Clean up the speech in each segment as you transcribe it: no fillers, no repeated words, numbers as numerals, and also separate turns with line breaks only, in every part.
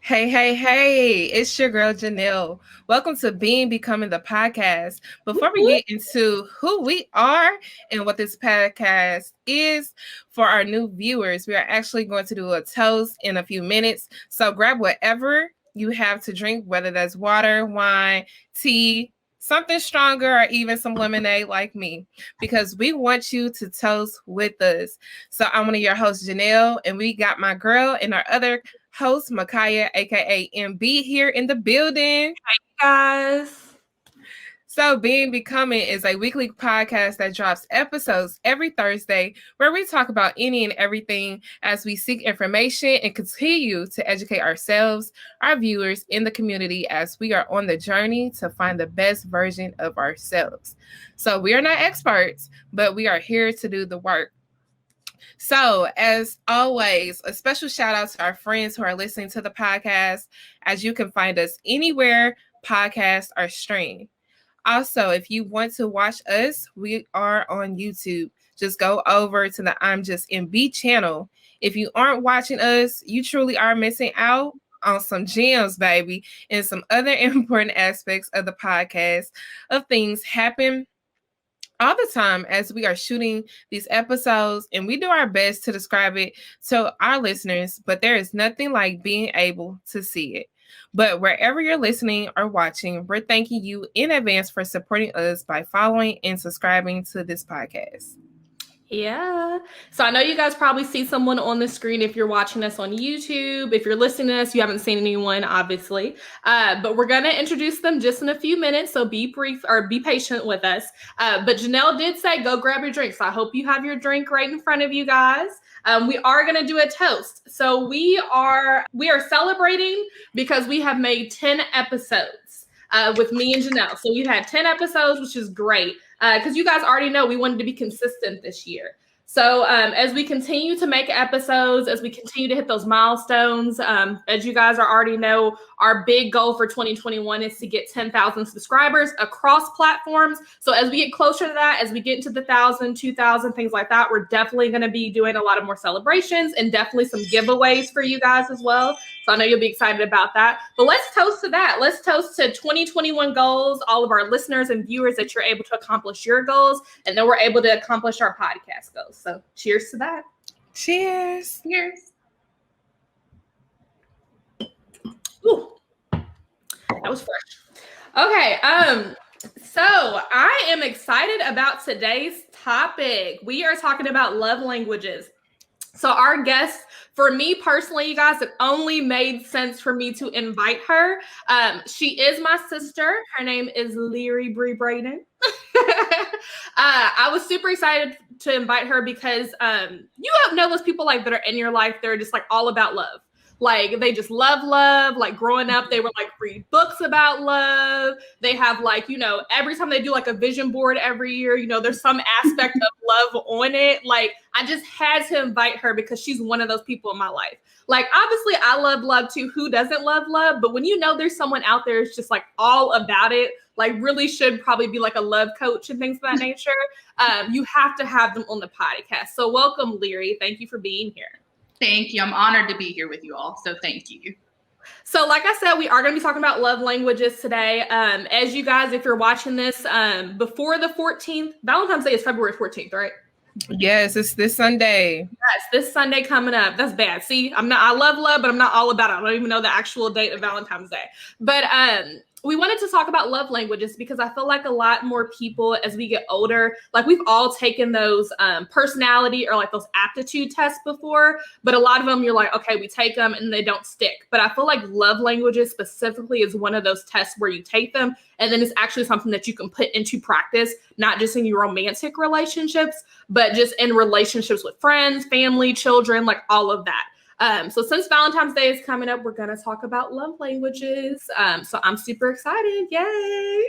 Hey, it's your girl Janelle. Welcome to Being Becoming the Podcast. Before we get into who we are and what this podcast is for our new viewers, we are actually going to do a toast in a few minutes. So grab whatever you have to drink, whether that's water, wine, tea, something stronger, or even some lemonade like me, because we want you to toast with us. So I'm one of your hosts, Janelle, and we got my girl and our other host Micahia, aka MB, here in the building.
Guys.
So, Being Becoming is a weekly podcast that drops episodes every Thursday where we talk about any and everything as we seek information and continue to educate ourselves, our viewers, in the community as we are on the journey to find the best version of ourselves. So, we are not experts, but we are here to do the work. So, as always, a special shout out to our friends who are listening to the podcast, as you can find us anywhere podcasts are streamed. Also, if you want to watch us, we are on YouTube. Just go over to the I'm Just MB channel. If you aren't watching us, you truly are missing out on some gems, baby, and some other important aspects of the podcast of things happen all the time as we are shooting these episodes, and we do our best to describe it to our listeners, but there is nothing like being able to see it. But wherever you're listening or watching, we're thanking you in advance for supporting us by following and subscribing to this podcast.
Yeah. So I know you guys probably see someone on the screen if you're watching us on YouTube. If you're listening to us, you haven't seen anyone, obviously. But we're going to introduce them just in a few minutes. So be brief or be patient with us. But Janelle did say, go grab your drink. So I hope you have your drink right in front of you guys. We are going to do a toast. So we are celebrating because we have made 10 episodes with me and Janelle. So we've had 10 episodes, which is great. Because you guys already know we wanted to be consistent this year. So as we continue to make episodes, as we continue to hit those milestones, as you guys already know, our big goal for 2021 is to get 10,000 subscribers across platforms. So as we get closer to that, as we get into the 1,000, 2,000, things like that, we're definitely going to be doing a lot of more celebrations and definitely some giveaways for you guys as well. So I know you'll be excited about that. But let's toast to that. Let's toast to 2021 goals, all of our listeners and viewers, that you're able to accomplish your goals, and then we're able to accomplish our podcast goals. So cheers to that.
Cheers.
Cheers. Ooh, that was fresh. Okay. So I am excited about today's topic. We are talking about love languages. So our guest, for me personally, you guys, it only made sense for me to invite her. She is my sister. Her name is Leary Bree Braden. I was super excited to invite her because you know those people like that are in your life. They're just like all about love. Like they just love. Like growing up, they would like read books about love. They have like, every time they do like a vision board every year, there's some aspect of love on it. Like I just had to invite her because she's one of those people in my life. Like obviously I love love too. Who doesn't love love? But when there's someone out there who's just like all about it, like really should probably be like a love coach and things of that nature, you have to have them on the podcast. So welcome, Leary. Thank you for being here.
Thank you. I'm honored to be here with you all. So thank you.
So like I said, we are going to be talking about love languages today. As you guys, if you're watching this before the 14th, Valentine's Day is February 14th, right?
Yes, it's this Sunday.
Yes, this Sunday coming up. That's bad. See, I love love, but I'm not all about it. I don't even know the actual date of Valentine's Day. But we wanted to talk about love languages because I feel like a lot more people as we get older, like we've all taken those personality or like those aptitude tests before, but a lot of them you're like, okay, we take them and they don't stick. But I feel like love languages specifically is one of those tests where you take them and then it's actually something that you can put into practice, not just in your romantic relationships, but just in relationships with friends, family, children, like all of that. So since Valentine's Day is coming up, we're going to talk about love languages. So I'm super excited. Yay.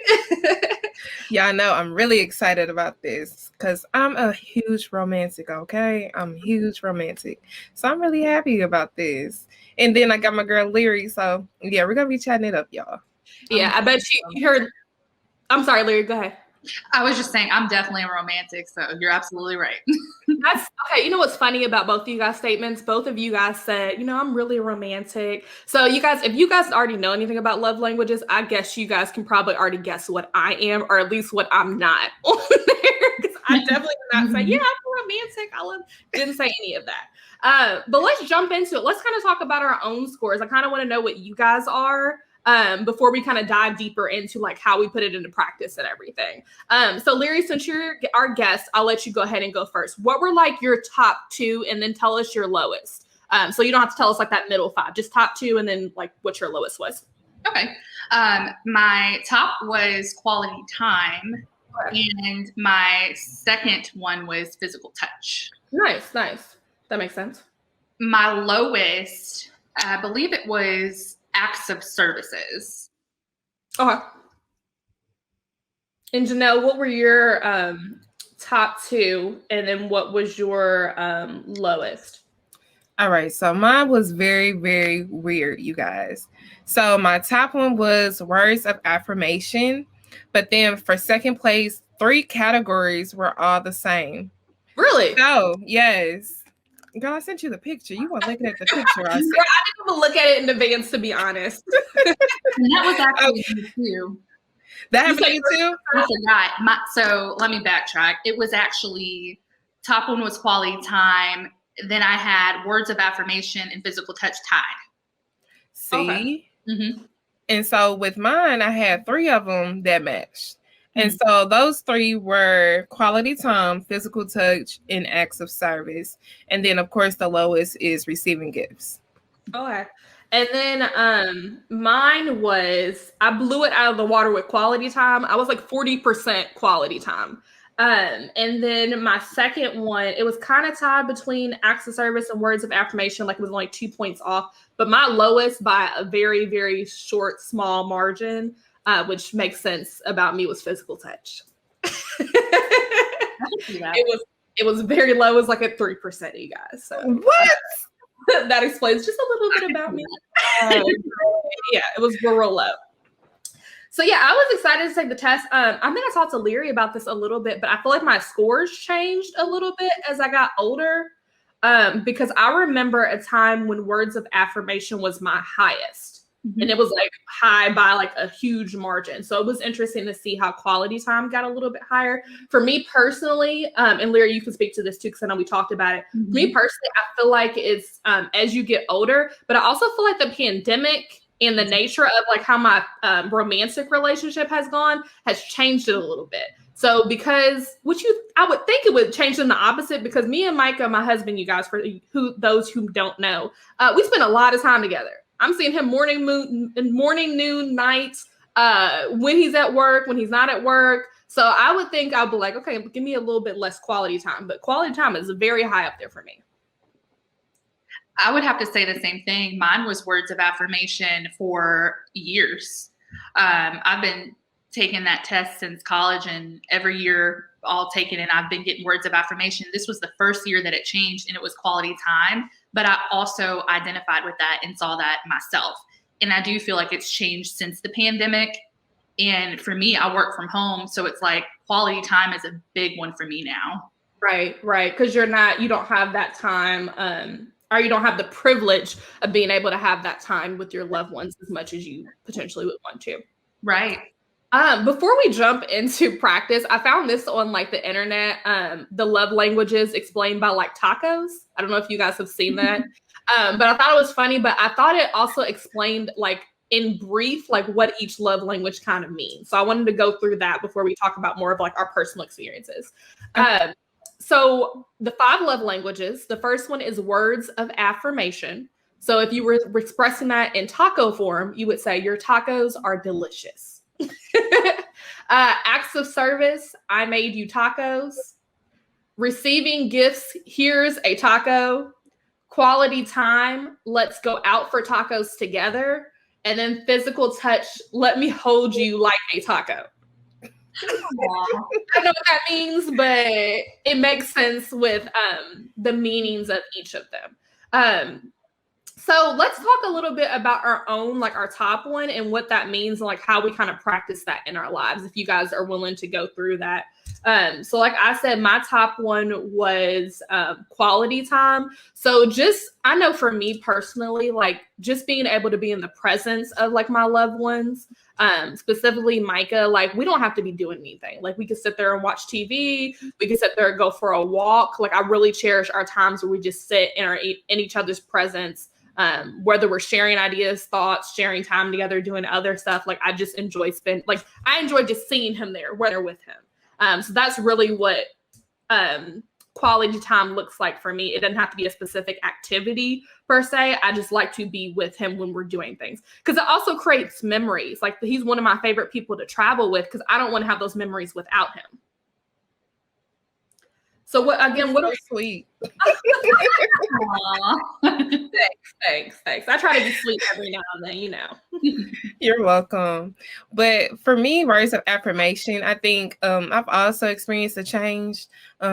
Yeah, I know. I'm really excited about this because I'm a huge romantic, okay? I'm a huge romantic. So I'm really happy about this. And then I got my girl Leary. So yeah, we're going to be chatting it up, y'all.
Yeah, I bet you heard. I'm sorry, Leary, go ahead.
I was just saying, I'm definitely a romantic, so you're absolutely right.
That's okay. You know what's funny about both of you guys' statements? Both of you guys said, I'm really romantic. So you guys, if you guys already know anything about love languages, I guess you guys can probably already guess what I am, or at least what I'm not on there. Because I definitely did not say, yeah, I'm romantic. Didn't say any of that. But let's jump into it. Let's kind of talk about our own scores. I kind of want to know what you guys are. Before we kind of dive deeper into like how we put it into practice and everything. So Larry, since you're our guest, I'll let you go ahead and go first. What were like your top 2, and then tell us your lowest. So you don't have to tell us like that middle 5, just top 2, and then like what your lowest was.
Okay. My top was quality time, and my second one was physical touch.
Nice. That makes sense.
My lowest, I believe it was acts of services.
Okay. And Janelle, what were your top 2, and then what was your lowest?
All right, so mine was very, very weird, you guys. So my top one was words of affirmation, but then for second place, 3 categories were all the same.
Really?
So, yes. Girl, I sent you the picture. You weren't looking at the picture. I
didn't even look at it in advance, to be honest.
And that was actually me too.
That happened to you too?
I forgot. So let me backtrack. It was actually, top one was quality time. Then I had words of affirmation and physical touch tied.
See?
Okay. Mm-hmm.
And so with mine, I had 3 of them that matched. And so those 3 were quality time, physical touch, and acts of service. And then, of course, the lowest is receiving gifts.
Okay. And then mine was, I blew it out of the water with quality time. I was like 40% quality time. And then my second one, it was kind of tied between acts of service and words of affirmation. Like it was only 2 points off. But my lowest by a very, very short, small margin, which makes sense about me, was physical touch. It was very low. It was like at 3%, you guys. So
what?
That explains just a little bit about me. Yeah, it was real low. So yeah, I was excited to take the test. I think I talked to Leary about this a little bit, but I feel like my scores changed a little bit as I got older. Because I remember a time when words of affirmation was my highest. And it was like high by like a huge margin. So it was interesting to see how quality time got a little bit higher. For me personally, and Lyra, you can speak to this too, because I know we talked about it. For me personally, I feel like it's as you get older, but I also feel like the pandemic and the nature of like how my romantic relationship has gone has changed it a little bit. So because I would think it would change in the opposite, because me and Micah, my husband, you guys, for those who don't know, we spend a lot of time together. I'm seeing him morning, noon, night, when he's at work, when he's not at work. So I would think I'll be like, okay, give me a little bit less quality time. But quality time is very high up there for me.
I would have to say the same thing. Mine was words of affirmation for years. I've been taking that test since college, and every year I'll take it, and I've been getting words of affirmation. This was the first year that it changed, and it was quality time. But I also identified with that and saw that myself. And I do feel like it's changed since the pandemic. And for me, I work from home. So it's like quality time is a big one for me now.
Right. Because you don't have that time, or you don't have the privilege of being able to have that time with your loved ones as much as you potentially would want to.
Right.
Before we jump into practice, I found this on like the internet, the love languages explained by like tacos. I don't know if you guys have seen that, but I thought it was funny, but I thought it also explained like in brief, like what each love language kind of means. So I wanted to go through that before we talk about more of like our personal experiences. So the 5 love languages, the first one is words of affirmation. So if you were expressing that in taco form, you would say your tacos are delicious. Acts of service, I made you tacos. Receiving gifts, here's a taco. Quality time, let's go out for tacos together. And then physical touch, let me hold you like a taco. I don't know what that means, but it makes sense with the meanings of each of them. So let's talk a little bit about our own, like our top one and what that means and like how we kind of practice that in our lives, if you guys are willing to go through that. So like I said, my top one was quality time. So I know for me personally, like just being able to be in the presence of like my loved ones, specifically Micah, like we don't have to be doing anything. Like we could sit there and watch TV. We could sit there and go for a walk. Like I really cherish our times where we just sit in each other's presence. Whether we're sharing ideas, thoughts, sharing time together, doing other stuff. Like I just enjoy I enjoy just seeing him there, whether with him. So that's really what quality time looks like for me. It doesn't have to be a specific activity per se. I just like to be with him when we're doing things, because it also creates memories. Like he's one of my favorite people to travel with, because I don't want to have those memories without him. So what
So sweet.
Thanks. I try to be sweet every now and then, you know.
You're welcome. But for me, words of affirmation, I think I've also experienced a change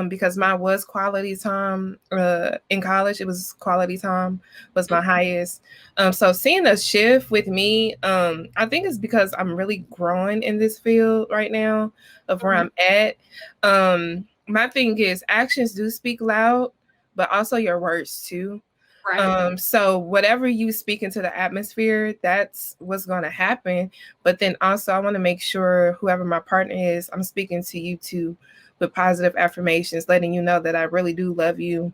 because mine was quality time. In college, it was quality time was my highest. So seeing a shift with me, I think it's because I'm really growing in this field right now of where I'm at. My thing is actions do speak loud, but also your words too.
Right.
So whatever you speak into the atmosphere, that's what's going to happen. But then also I want to make sure whoever my partner is, I'm speaking to you too with positive affirmations, letting you know that I really do love you.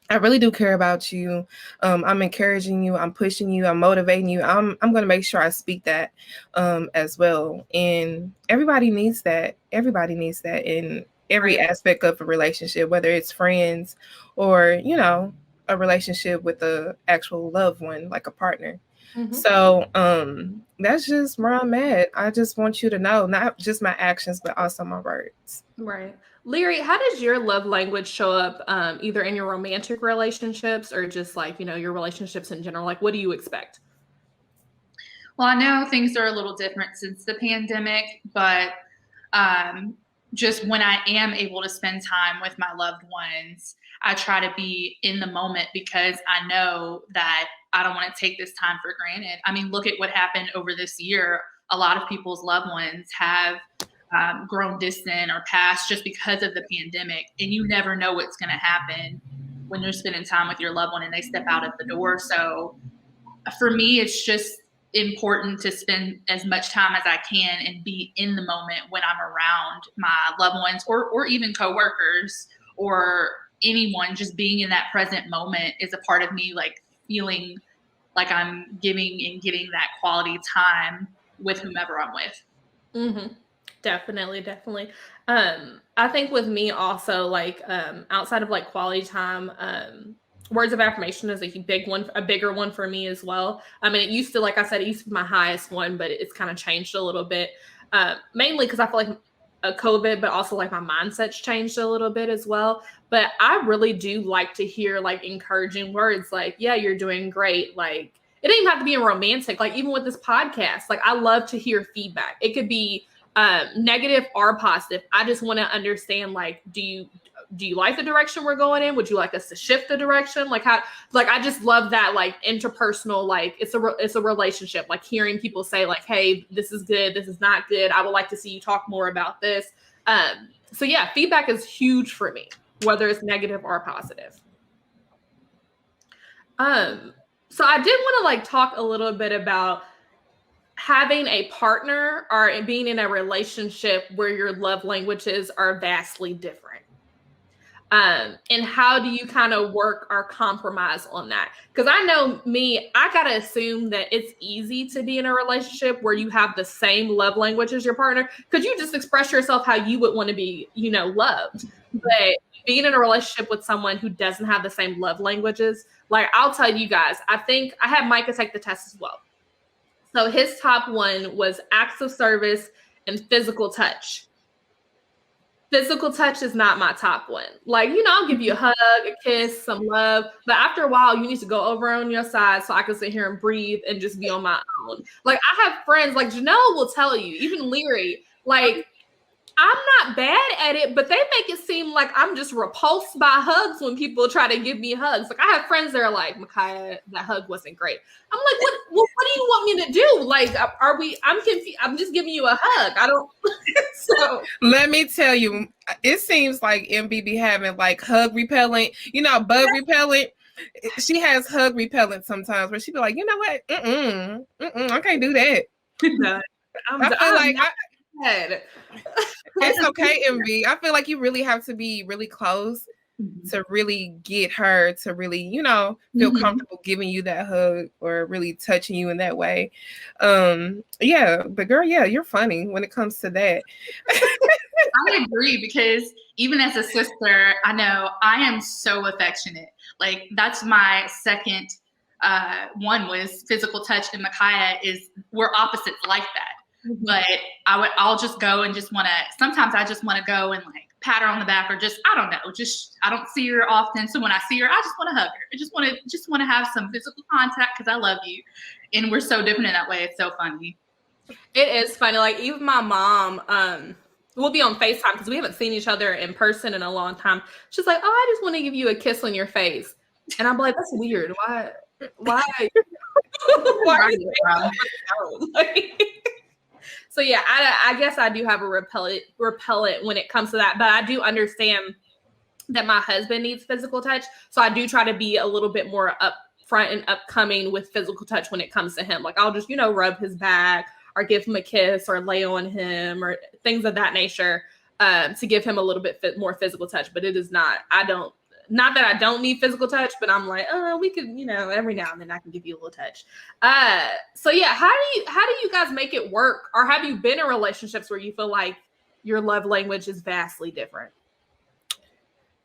I really do care about you. I'm encouraging you. I'm pushing you. I'm motivating you. I'm going to make sure I speak that as well. And everybody needs that. Everybody needs that in every aspect of a relationship, whether it's friends or, you know, a relationship with a actual loved one, like a partner. Mm-hmm. So that's just where I'm at. I just want you to know, not just my actions, but also my words.
Right. Leary, how does your love language show up either in your romantic relationships or just like, you know, your relationships in general? Like, what do you expect?
Well, I know things are a little different since the pandemic, but just when I am able to spend time with my loved ones, I try to be in the moment, because I know that I don't want to take this time for granted. I mean, look at what happened over this year. A lot of people's loved ones have grown distant or passed just because of the pandemic. And you never know what's going to happen when you're spending time with your loved one and they step out of the door. So for me, it's just important to spend as much time as I can and be in the moment when I'm around my loved ones or even coworkers or anyone. Just being in that present moment is a part of me, like feeling like I'm giving and getting that quality time with whomever I'm with.
Mm-hmm. Definitely. I think with me also, like outside of like quality time, words of affirmation is a bigger one for me as well. I mean, it used to, like I said, it used to be my highest one, but it's kind of changed a little bit, mainly because I feel like COVID, but also like my mindset's changed a little bit as well. But I really do like to hear like encouraging words, like, yeah, you're doing great. Like, it doesn't even have to be a romantic, like even with this podcast, like I love to hear feedback. It could be negative or positive. I just want to understand, like, do you like the direction we're going in? Would you like us to shift the direction? Like how, like, I just love that, like interpersonal, like it's a relationship, like hearing people say like, hey, this is good. This is not good. I would like to see you talk more about this. So yeah, feedback is huge for me, whether it's negative or positive. So I did want to like talk a little bit about having a partner or being in a relationship where your love languages are vastly different. And how do you kind of work or compromise on that? Because I know me, I got to assume that it's easy to be in a relationship where you have the same love language as your partner, because you just express yourself how you would want to be, you know, loved. But being in a relationship with someone who doesn't have the same love languages, like I'll tell you guys, I think I had Micah take the test as well. So his top one was acts of service and physical touch. Physical touch is not my top one. Like, you know, I'll give you a hug, a kiss, some love. But after a while, you need to go over on your side so I can sit here and breathe and just be on my own. Like, I have friends, like Janelle will tell you, even Leary, like, I'm not bad at it, but they make it seem like I'm just repulsed by hugs when people try to give me hugs. Like I have friends that are like, Micaiah, that hug wasn't great. I'm like, what do you want me to do? Like, I'm confused. I'm just giving you a hug. I don't. So
let me tell you, it seems like MB be having like hug repellent, bug repellent. She has hug repellent sometimes where she be like, you know what? I can't do that.
No,
I feel like
bad.
It's okay, MV. I feel like you really have to be really close to really get her to really, feel comfortable giving you that hug or really touching you in that way. Yeah, but girl, yeah, you're funny when it comes to that.
I agree, because even as a sister, I know I am so affectionate. Like that's my second one was physical touch, and Micaiah we're opposites like that. But I'll just go and sometimes I just want to go and like pat her on the back, or I don't see her often. So when I see her, I just want to hug her. I just want to have some physical contact because I love you. And we're so different in that way. It's so funny.
It is funny. Like even my mom, we'll be on FaceTime because we haven't seen each other in person in a long time. She's like, oh, I just want to give you a kiss on your face. And I'm like, that's weird. Why? Why are you So yeah, I guess I do have a repellent when it comes to that, but I do understand that my husband needs physical touch. So I do try to be a little bit more upfront and upcoming with physical touch when it comes to him. Like I'll just, rub his back or give him a kiss or lay on him or things of that nature to give him a little bit more physical touch. But it is not that I don't need physical touch, but I'm like, we could, every now and then I can give you a little touch. So yeah, how do you guys make it work? Or have you been in relationships where you feel like your love language is vastly different?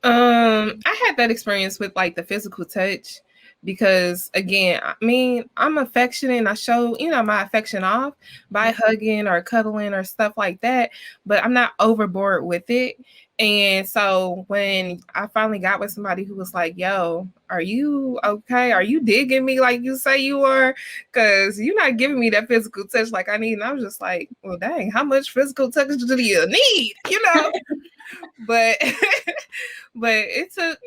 I had that experience with like the physical touch because again, I mean, I'm affectionate and I show, my affection off by hugging or cuddling or stuff like that, but I'm not overboard with it. And so when I finally got with somebody who was like, yo, are you okay? Are you digging me like you say you are? Because you're not giving me that physical touch like I need. And I was just like, well, dang, how much physical touch do you need? But it took,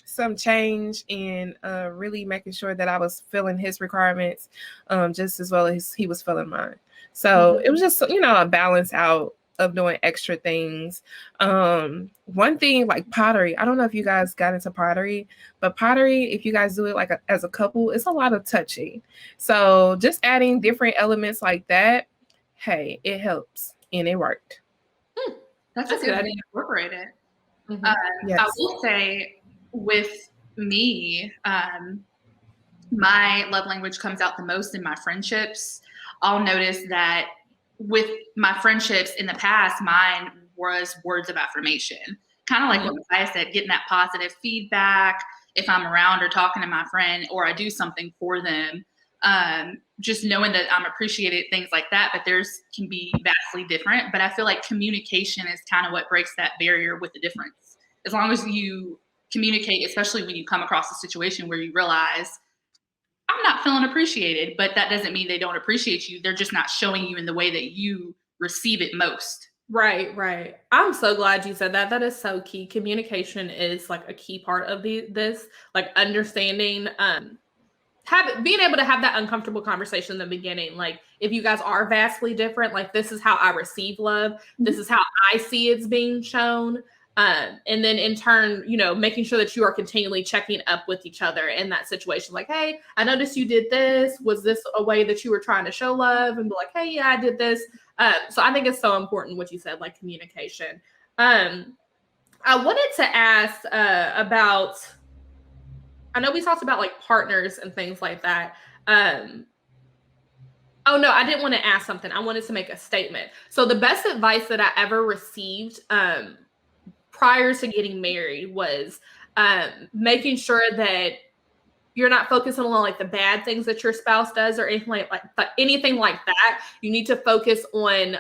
some change in really making sure that I was filling his requirements just as well as he was filling mine. So it was just, a balance out of doing extra things. One thing like pottery, I don't know if you guys got into pottery, but pottery, if you guys do it like as a couple, it's a lot of touching. So just adding different elements like that, hey, it helps and it worked.
That's a good way to incorporate it.
Yes.
I will say with me, my love language comes out the most in my friendships. I'll notice that with my friendships in the past, mine was words of affirmation. Kind of like what Micaiah said, getting that positive feedback if I'm around or talking to my friend or I do something for them. Just knowing that I'm appreciated, things like that, but theirs can be vastly different. But I feel like communication is kind of what breaks that barrier with the difference. As long as you communicate, especially when you come across a situation where you realize I'm not feeling appreciated, but that doesn't mean they don't appreciate you. They're just not showing you in the way that you receive it most.
Right. I'm so glad you said that. That is so key. Communication is like a key part of this, like understanding, being able to have that uncomfortable conversation in the beginning. Like if you guys are vastly different, like this is how I receive love. This is how I see it's being shown. And then in turn, making sure that you are continually checking up with each other in that situation. Like, hey, I noticed you did this. Was this a way that you were trying to show love? And be like, hey, yeah, I did this. So I think it's so important what you said, like communication. I wanted to ask about, I know we talked about like partners and things like that. Oh, no, I didn't want to ask something. I wanted to make a statement. So the best advice that I ever received prior to getting married was making sure that you're not focusing on like the bad things that your spouse does or anything like that. You need to focus on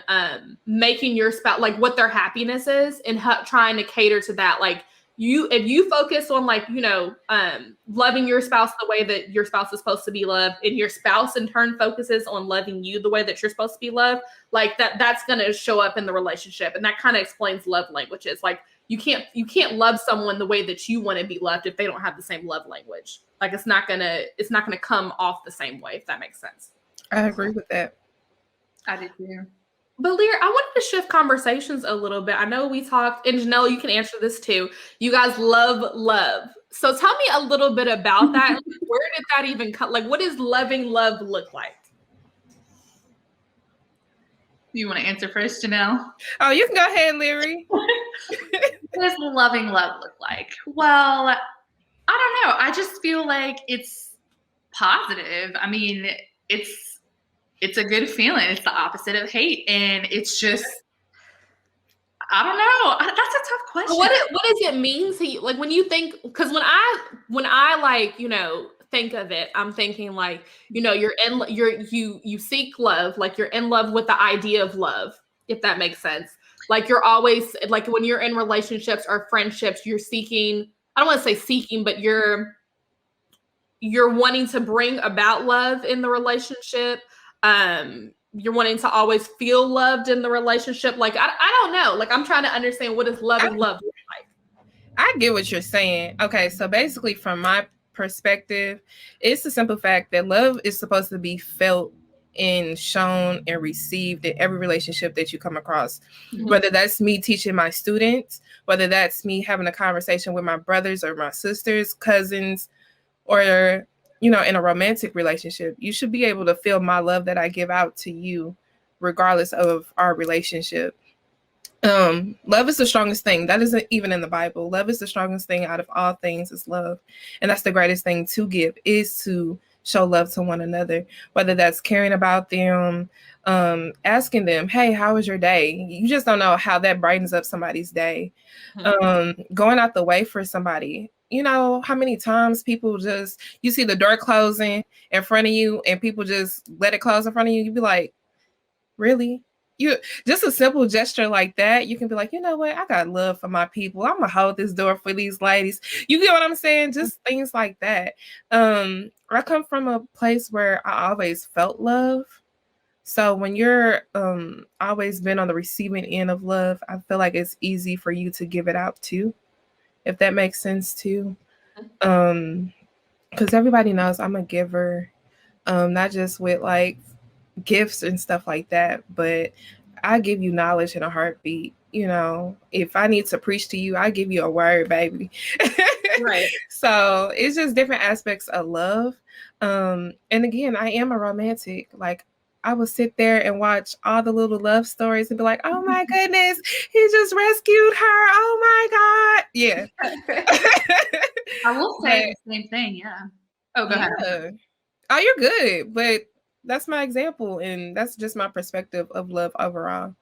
making your spouse like what their happiness is and trying to cater to that. Like if you focus on like, loving your spouse the way that your spouse is supposed to be loved, and your spouse in turn focuses on loving you the way that you're supposed to be loved, like that's going to show up in the relationship. And that kind of explains love languages. Like you can't love someone the way that you want to be loved if they don't have the same love language. Like it's not gonna come off the same way, if that makes sense.
I agree with that.
I did too.
But Lear, I wanted to shift conversations a little bit. I know we talked, and Janelle, you can answer this too. You guys love. So tell me a little bit about that. Where did that even come? Like, what does loving love look like?
You want to answer first, Janelle?
Oh, you can go ahead, Leary.
What does loving love look like? Well, I don't know. I just feel like it's positive. I mean, it's a good feeling. It's the opposite of hate. And it's just, I don't know. That's a tough question.
What does it mean to you? Like when you think, because when I like, think of it, I'm thinking like, you seek love, like you're in love with the idea of love, if that makes sense. Like you're always like when you're in relationships or friendships, you're seeking, I don't want to say seeking, but you're wanting to bring about love in the relationship. You're wanting to always feel loved in the relationship. Like, I don't know. Like, I'm trying to understand what does loving love look like.
I get what you're saying. Okay, so basically from my perspective, it's the simple fact that love is supposed to be felt and shown and received in every relationship that you come across. Mm-hmm. Whether that's me teaching my students, whether that's me having a conversation with my brothers or my sisters, cousins, or in a romantic relationship, you should be able to feel my love that I give out to you, regardless of our relationship. Love is the strongest thing. That isn't even in the Bible. Love is the strongest thing out of all things is love. And that's the greatest thing to give, is to show love to one another, whether that's caring about them, asking them, hey, how was your day? You just don't know how that brightens up somebody's day. Going out the way for somebody. You know how many times people you see the door closing in front of you and people just let it close in front of you. You'd be like, really? Just a simple gesture like that, you can be like, you know what? I got love for my people. I'm going to hold this door for these ladies. You get what I'm saying? Just things like that. I come from a place where I always felt love. So when you're always been on the receiving end of love, I feel like it's easy for you to give it out too. If that makes sense too. Because everybody knows I'm a giver, not just with like gifts and stuff like that, but I give you knowledge in a heartbeat. If I need to preach to you, I give you a word, baby. Right. So it's just different aspects of love. And again, I am a romantic. Like, I would sit there and watch all the little love stories and be like, oh my goodness, he just rescued her. Oh my God. Yeah.
I will say the same thing. Yeah. Oh, go ahead.
Oh, you're good. But that's my example. And that's just my perspective of love overall.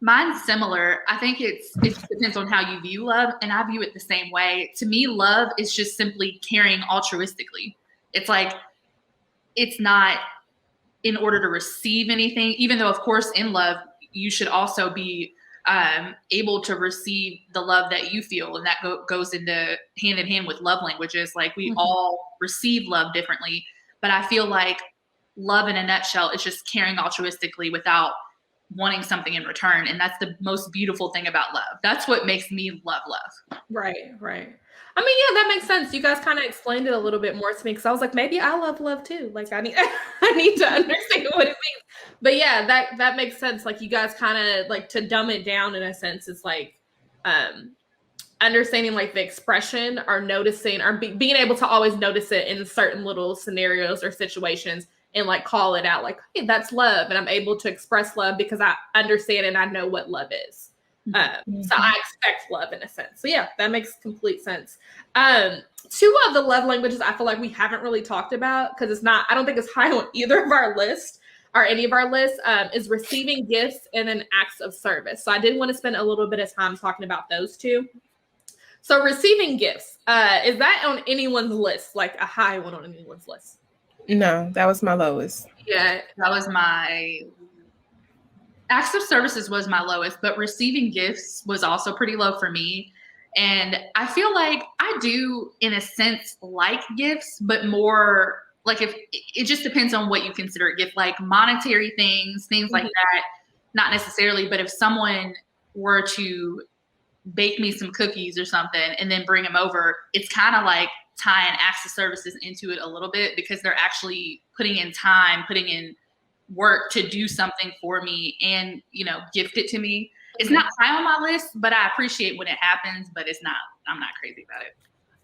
Mine's similar. I think it depends on how you view love. And I view it the same way. To me, love is just simply caring altruistically. It's like, it's not in order to receive anything, even though, of course, in love, you should also be able to receive the love that you feel. And that goes into hand in hand with love languages. Like we all receive love differently. But I feel like love in a nutshell is just caring altruistically without wanting something in return. And that's the most beautiful thing about love. That's what makes me love.
Right. I mean, yeah, that makes sense. You guys kind of explained it a little bit more to me because I was like, maybe I love too. Like I need to understand what it means. But yeah, that makes sense. Like you guys kind of like to dumb it down in a sense. It's like understanding like the expression or noticing or being able to always notice it in certain little scenarios or situations and like call it out like, hey, that's love. And I'm able to express love because I understand and I know what love is. So I expect love in a sense. So yeah, that makes complete sense. Two of the love languages I feel like we haven't really talked about because I don't think it's high on either of our lists or any of our lists, is receiving gifts and then acts of service. So I did want to spend a little bit of time talking about those two. So receiving gifts, is that on anyone's list, like a high one on anyone's list?
No, that was my lowest.
Yeah, that was my acts of services was my lowest, but receiving gifts was also pretty low for me. And I feel like I do, in a sense, like gifts, but more like if it just depends on what you consider a gift, like monetary things like that, not necessarily. But if someone were to bake me some cookies or something and then bring them over, it's kind of like tying acts of services into it a little bit, because they're actually putting in time, putting in work to do something for me and, gift it to me. It's not high on my list, but I appreciate when it happens, but I'm not crazy about it.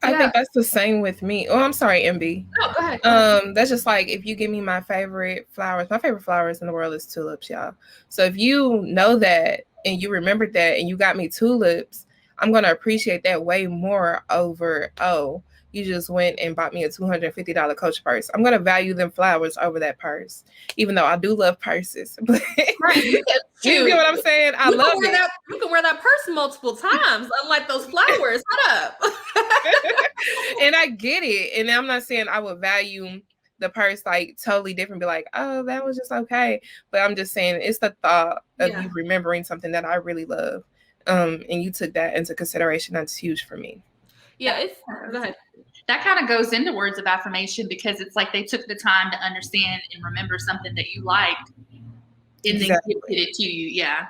I think that's the same with me. Oh, I'm sorry, MB.
No, go ahead.
That's just like if you give me my favorite flowers in the world is tulips, y'all. So if you know that and you remembered that and you got me tulips, I'm gonna appreciate that way more over, oh, you just went and bought me a $250 Coach purse. I'm gonna value them flowers over that purse, even though I do love purses. But
right.
You get what I'm saying? I love it.
You can wear that purse multiple times, unlike those flowers. Shut up.
And I get it. And I'm not saying I would value the purse like totally different, be like, oh, that was just okay. But I'm just saying it's the thought of you remembering something that I really love. And you took that into consideration. That's huge for me.
Yeah, go ahead.
That kind of goes into words of affirmation, because it's like they took the time to understand and remember something that you liked and then gifted it to you. Yeah.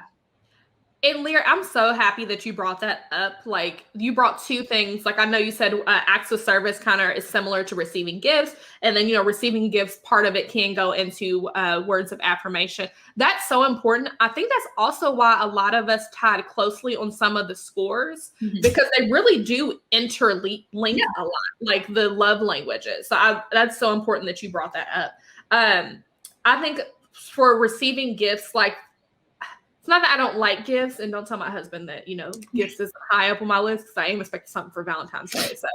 And Lear, I'm so happy that you brought that up. Like, you brought two things. Like, I know you said acts of service kind of is similar to receiving gifts. And then, receiving gifts, part of it can go into words of affirmation. That's so important. I think that's also why a lot of us tied closely on some of the scores, because they really do interlink a lot, like the love languages. So that's so important that you brought that up. I think for receiving gifts, like, it's not that I don't like gifts, and don't tell my husband that, gifts isn't high up on my list, because I am expecting something for Valentine's Day. So,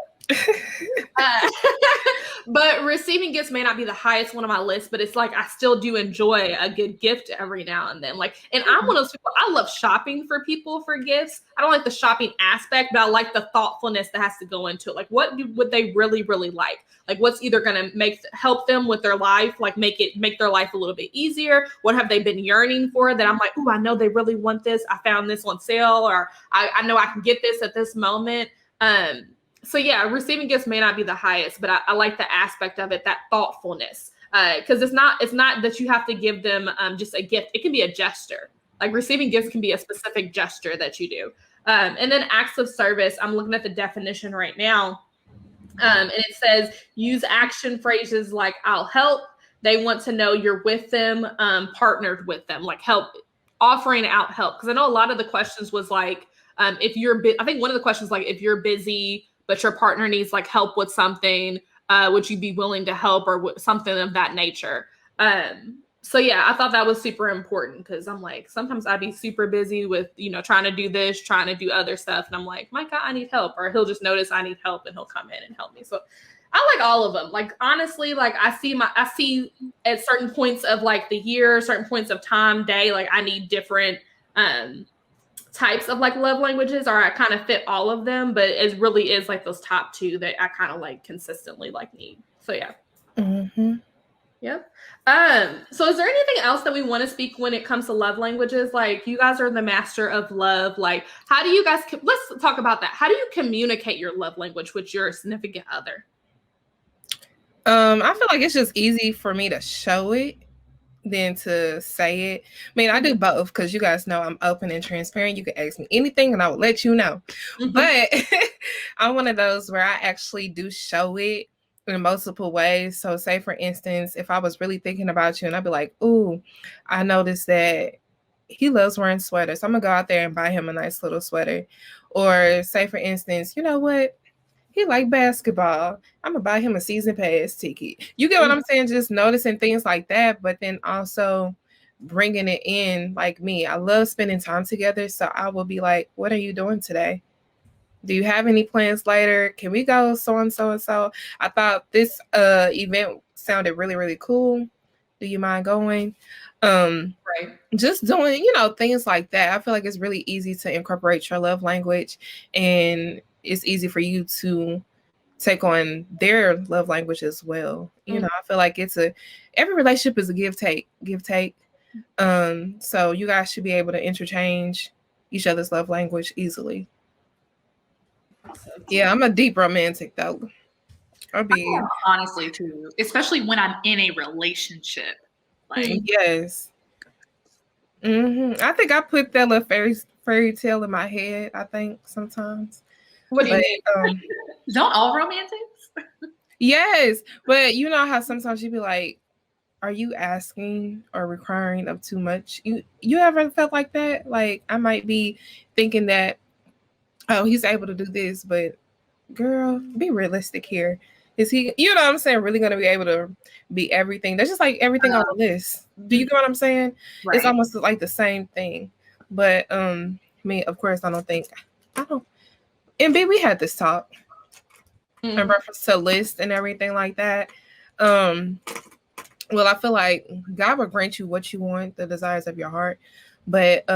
but receiving gifts may not be the highest one on my list, but it's like I still do enjoy a good gift every now and then. Like, and I'm one of those people, I love shopping for people for gifts. I don't like the shopping aspect, but I like the thoughtfulness that has to go into it. Like, what would they really, really like? Like, what's either going to help them with their life, like make their life a little bit easier? What have they been yearning for that I'm like, oh, I know they really want this. I found this on sale, or I know I can get this at this moment. So yeah, receiving gifts may not be the highest, but I like the aspect of it, that thoughtfulness. Because it's not that you have to give them just a gift. It can be a gesture. Like, receiving gifts can be a specific gesture that you do. And then acts of service, I'm looking at the definition right now. And it says, use action phrases like I'll help. They want to know you're with them, partnered with them, like help, offering out help. Because I know a lot of the questions was like, if you're, I think one of the questions, like, if you're busy, but your partner needs like help with something, would you be willing to help, or something of that nature? So yeah, I thought that was super important, because I'm like, sometimes I'd be super busy with, trying to do this, trying to do other stuff. And I'm like, Micah, I need help. Or he'll just notice I need help and he'll come in and help me. So I like all of them. Like, honestly, like I see at certain points of like the year, certain points of time, day, like I need different, types of like love languages, or I kind of fit all of them, but it really is like those top two that I kind of like consistently like need. So yeah. Yeah. So is there anything else that we want to speak when it comes to love languages? Like, you guys are the master of love. Like, how do you guys, let's talk about that. How do you communicate your love language with your significant other?
I feel like it's just easy for me to show it than to say it. I mean, I do both, because you guys know I'm open and transparent. You can ask me anything and I will let you know. But I'm one of those where I actually do show it in multiple ways. So say, for instance, if I was really thinking about you and I'd be like, ooh, I noticed that he loves wearing sweaters, so I'm gonna go out there and buy him a nice little sweater. Or say, for instance, you know what? He like basketball. I'm gonna buy him a season pass ticket. You get what I'm saying? Just noticing things like that, but then also bringing it in. Like me, I love spending time together. So I will be like, what are you doing today? Do you have any plans later? Can we go so and so and so? I thought this event sounded really, really cool. Do you mind going?
Right.
Just doing, things like that. I feel like it's really easy to incorporate your love language, and it's easy for you to take on their love language as well. I feel like every relationship is a give take. So you guys should be able to interchange each other's love language easily. Yeah, I'm a deep romantic though. I'll be
honestly too, especially when I'm in a relationship. Like
yes. I think I put that little fairy tale in my head. I think sometimes.
What do you mean?
Don't all romantics?
Yes, but you know how sometimes you be like, "Are you asking or requiring of too much?" You ever felt like that? Like I might be thinking that, oh, he's able to do this, but girl, be realistic here. Is he, you know what I'm saying, really going to be able to be everything? That's just like everything on the list. Do you get what I'm saying?
Right.
It's almost like the same thing. But me, of course, I don't. And B, we had this talk in reference to list and everything like that. Well, I feel like God will grant you what you want, the desires of your heart, but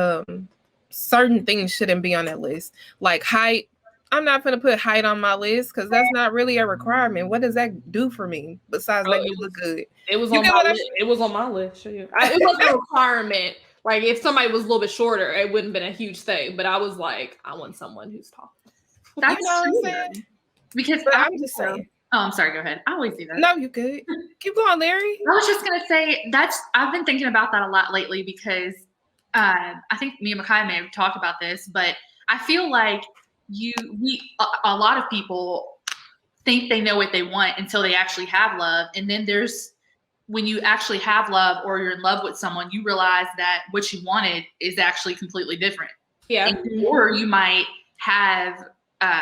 certain things shouldn't be on that list. Like height, I'm not going to put height on my list because that's not really a requirement. What does that do for me besides make me look good?
It was on my list. It was on my list. It wasn't a requirement. Like if somebody was a little bit shorter, it wouldn't have been a huge thing. But I was like, I want someone who's tall.
That's true. What I'm saying? Because
I'm just saying.
Oh, I'm sorry. Go ahead. I always do that.
No, you good. Keep going, Larry.
I was just gonna say I've been thinking about that a lot lately because I think me and Micaiah may have talked about this, but I feel like a lot of people think they know what they want until they actually have love, and then when you actually have love or you're in love with someone, you realize that what you wanted is actually completely different.
Yeah.
Or you might have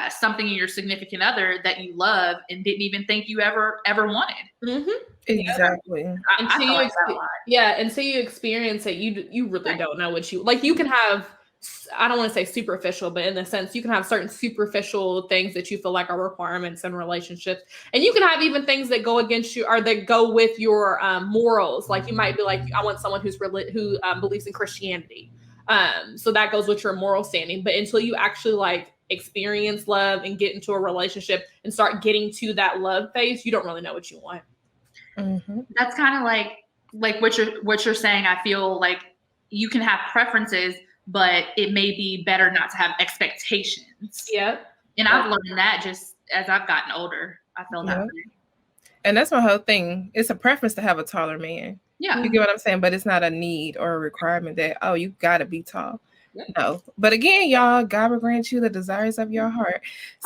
something in your significant other that you love and didn't even think you ever wanted.
Mm-hmm.
Exactly.
Until you experience it, you really don't know what you like. You can have, I don't want to say superficial, but in the sense you can have certain superficial things that you feel like are requirements in relationships, and you can have even things that go against you or that go with your morals. Like you might be like, I want someone who believes in Christianity, so that goes with your moral standing. But until you actually like experience love and get into a relationship and start getting to that love phase, you don't really know what you want.
Mm-hmm.
That's kind of like what you're saying. I feel like you can have preferences, but it may be better not to have expectations.
Yeah.
And I've learned that just as I've gotten older. I feel that way.
And that's my whole thing. It's a preference to have a taller man.
Yeah.
You get what I'm saying? But it's not a need or a requirement that, oh, you got to be tall.
Yep.
No. But again, y'all, God will grant you the desires of your heart.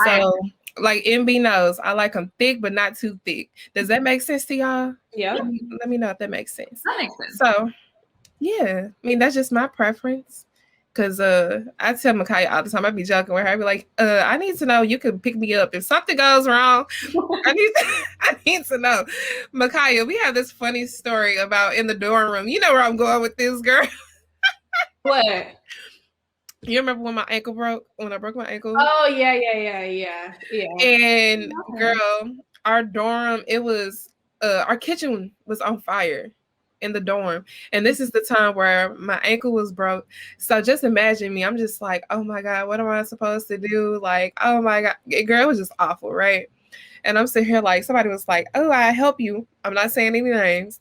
So, like MB knows, I like them thick, but not too thick. Does that make sense to y'all?
Yeah.
Let me know if that makes sense.
That makes sense.
So, yeah. I mean, that's just my preference. Because I tell Micaiah all the time, I be joking with her. I be like, I need to know you can pick me up. If something goes wrong, I need to know. Micaiah, we have this funny story about in the dorm room. You know where I'm going with this, girl.
What?
You remember when my ankle broke? When I broke my ankle?
Oh, yeah.
And girl, our dorm, it was, our kitchen was on fire in the dorm. And this is the time where my ankle was broke. So just imagine me. I'm just like, oh my God, what am I supposed to do? Like, oh my God. Girl, it was just awful, right? And I'm sitting here like, somebody was like, oh, I help you. I'm not saying any names.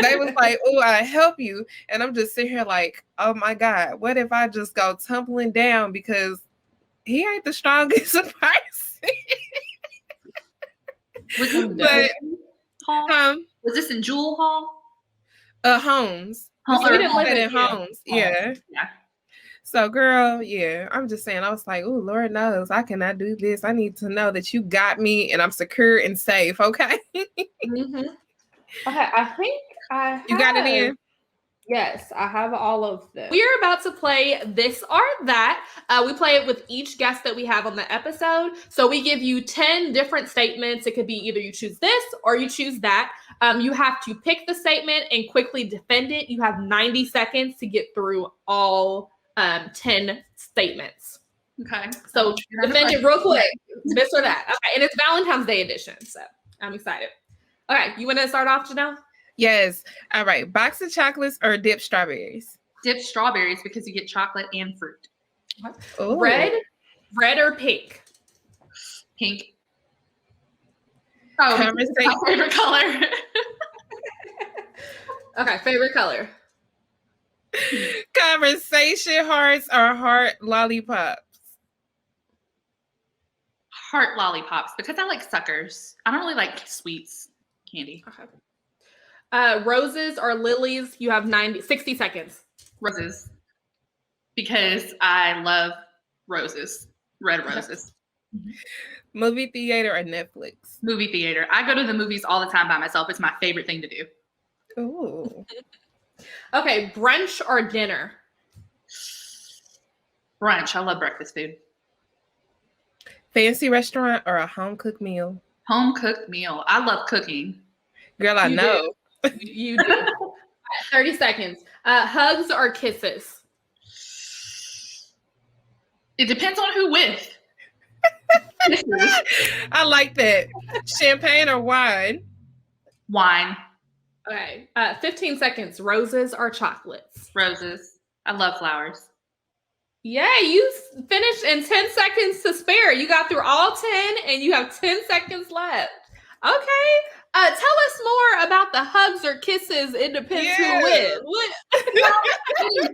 They was like, oh, I help you. And I'm just sitting here like, oh my God, what if I just go tumbling down because he ain't the strongest person?
Was this in Jewel Hall?
Homes.
We didn't live
in Homes. Yeah. So, girl, yeah, I'm just saying, I was like, oh, Lord knows, I cannot do this. I need to know that you got me and I'm secure and safe, okay?
Mm-hmm. Okay, I think I have.
You got it in?
Yes, I have all of them. We are about to play This or That. We play it with each guest that we have on the episode. So we give you 10 different statements. It could be either you choose this or you choose that. You have to pick the statement and quickly defend it. You have 90 seconds to get through all 10 statements.
Okay.
So defend it real quick. This or that. Okay, and it's Valentine's Day edition, so I'm excited. Okay, you want to start off, Janelle?
Yes. All right. Box of chocolates or dipped strawberries?
Dipped strawberries because you get chocolate and fruit.
Ooh. Red or pink?
Pink. Oh, my favorite color.
Okay, favorite color.
Conversation hearts or heart lollipops?
Heart lollipops because I like suckers. I don't really like sweets candy.
Okay. Roses or lilies? You have 60 seconds.
Roses. Because I love roses. Red roses.
Movie theater or Netflix?
Movie theater. I go to the movies all the time by myself. It's my favorite thing to do.
Ooh.
Okay, brunch or dinner?
Brunch. I love breakfast food.
Fancy restaurant or a home cooked meal?
Home cooked meal. I love cooking.
Girl, I know.
You do. 30 seconds. Hugs or kisses?
It depends on who with.
I like that. Champagne or wine?
Wine.
Okay. 15 seconds. Roses or chocolates?
Roses. I love flowers.
Yeah, you finished in 10 seconds to spare. You got through all 10 and you have 10 seconds left. Okay. Tell us more about the hugs or kisses. It depends who with. What?
If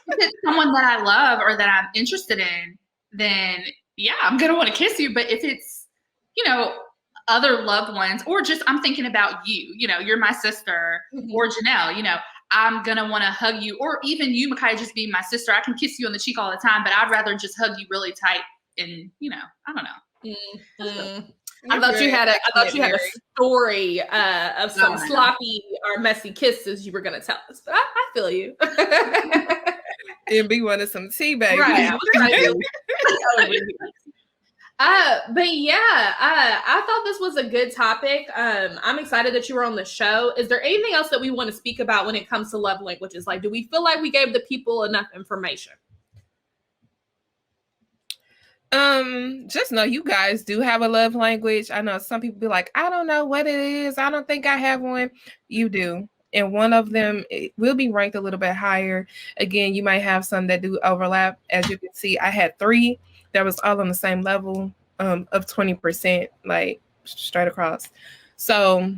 it's someone that I love or that I'm interested in, then yeah, I'm going to want to kiss you. But if it's, other loved ones, or just I'm thinking about you, you're my sister, or Janelle, I'm going to want to hug you, or even you, Micaiah, just being my sister. I can kiss you on the cheek all the time, but I'd rather just hug you really tight and, I don't know.
Mm-hmm. I thought you had a story of some sloppy or messy kisses you were going to tell us, but I feel you.
And be one of some tea, baby.
Right. But yeah, I thought this was a good topic. I'm excited that you were on the show. Is there anything else that we want to speak about when it comes to love languages? Like, do we feel like we gave the people enough information?
Just know you guys do have a love language. I know some people be like, I don't know what it is. I don't think I have one. You do. And one of them will be ranked a little bit higher. Again, you might have some that do overlap. As you can see, I had 3 that was all on the same level of 20%, like straight across. So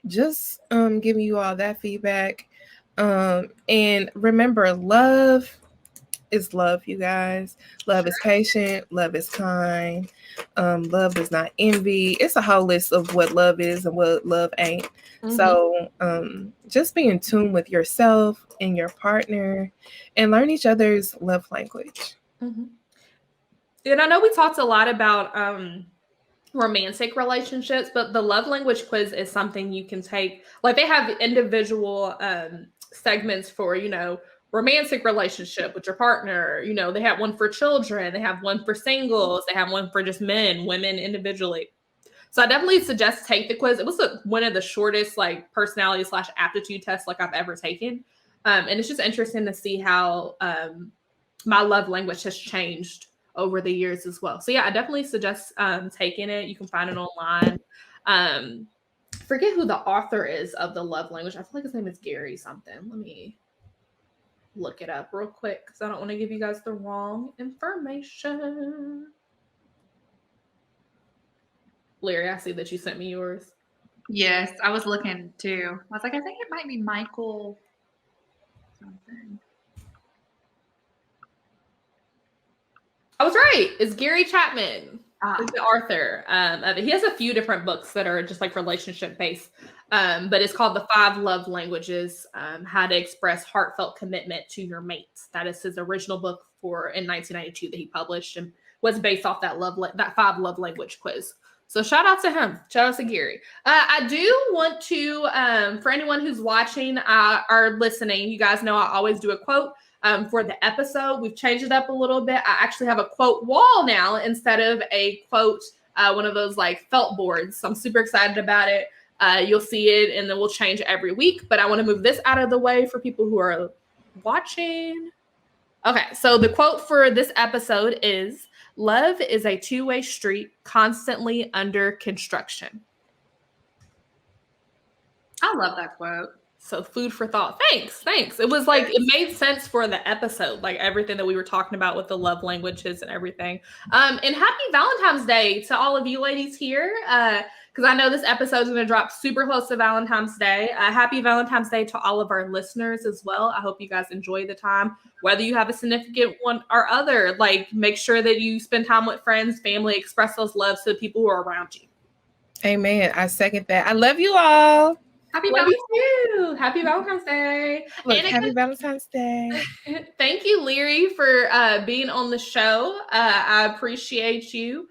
just giving you all that feedback. And remember, love is love, you guys. Love is patient. Love is kind. Love does not envy. It's a whole list of what love is and what love ain't. Mm-hmm. So just be in tune with yourself and your partner and learn each other's love language.
Mm-hmm. And I know we talked a lot about romantic relationships, but the love language quiz is something you can take. Like, they have individual segments for, romantic relationship with your partner. They have one for children. They have one for singles. They have one for just men, women individually. So I definitely suggest take the quiz. It was one of the shortest personality/aptitude tests I've ever taken. And it's just interesting to see how my love language has changed over the years as well. So yeah, I definitely suggest taking it. You can find it online. Forget who the author is of the love language. I feel like his name is Gary something. Let me look it up real quick because I don't want to give you guys the wrong information. Larry, I see that you sent me yours.
Yes, I was looking too. I was like, I think it might be Michael something.
I was right. It's Gary Chapman. He's the author of it. He has a few different books that are just relationship based, but it's called The 5 Love Languages: How to Express Heartfelt Commitment to Your Mate. That is his original book in 1992 that he published and was based off that 5 love language quiz. So shout out to him. Shout out to Gary. I do want to, for anyone who's watching or listening, you guys know I always do a quote. For the episode, we've changed it up a little bit. I actually have a quote wall now instead of a quote, one of those felt boards. So I'm super excited about it. You'll see it and then we'll change it every week. But I want to move this out of the way for people who are watching. Okay, so the quote for this episode is, "Love is a two-way street constantly under construction."
I love that quote.
So food for thought. Thanks. It was it made sense for the episode, everything that we were talking about with the love languages and everything. And happy Valentine's Day to all of you ladies here. because I know this episode is going to drop super close to Valentine's Day. Happy Valentine's Day to all of our listeners as well. I hope you guys enjoy the time, whether you have a significant one or other. Like, make sure that you spend time with friends, family, express those loves to the people who are around you.
Amen. I second that. I love you all.
Happy
Love
Valentine's
you too. Happy Valentine's Day.
Look,
And
happy Valentine's Day.
thank you, Leary, for being on the show. I appreciate you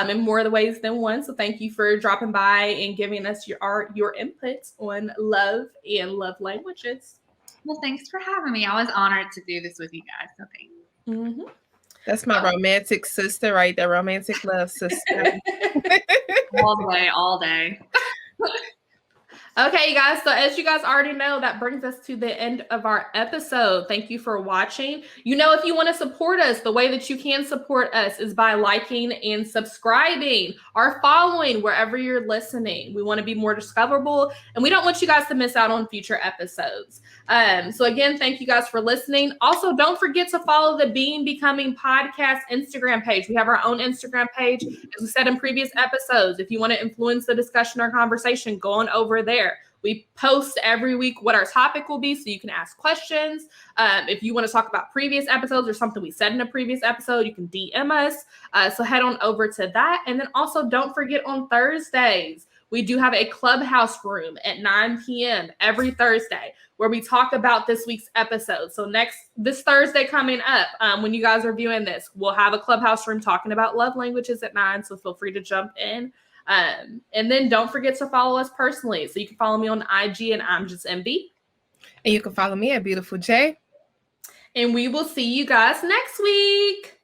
in more of the ways than one. So thank you for dropping by and giving us your inputs on love and love languages.
Well, thanks for having me. I was honored to do this with you guys. So thanks.
Mm-hmm.
That's my romantic sister, right there. Romantic love sister.
All the way, all day.
Okay, you guys. So as you guys already know, that brings us to the end of our episode. Thank you for watching. You know, if you want to support us, the way that you can support us is by liking and subscribing or following wherever you're listening. We want to be more discoverable, and we don't want you guys to miss out on future episodes. So again, thank you guys for listening. Also, don't forget to follow the Being Becoming Podcast Instagram page. We have our own Instagram page, as we said in previous episodes. If you want to influence the discussion or conversation, go on over there. We post every week what our topic will be, so you can ask questions. If you want to talk about previous episodes or something we said in a previous episode, you can DM us. So head on over to that. And then also don't forget, on Thursdays, we do have a clubhouse room at 9 p.m. every Thursday where we talk about this week's episode. So this Thursday coming up, when you guys are viewing this, we'll have a clubhouse room talking about love languages at 9. So feel free to jump in. And then don't forget to follow us personally. So you can follow me on IG, and I'm just MB.
And you can follow me at Beautiful J.
And we will see you guys next week.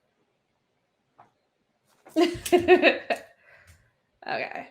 Okay.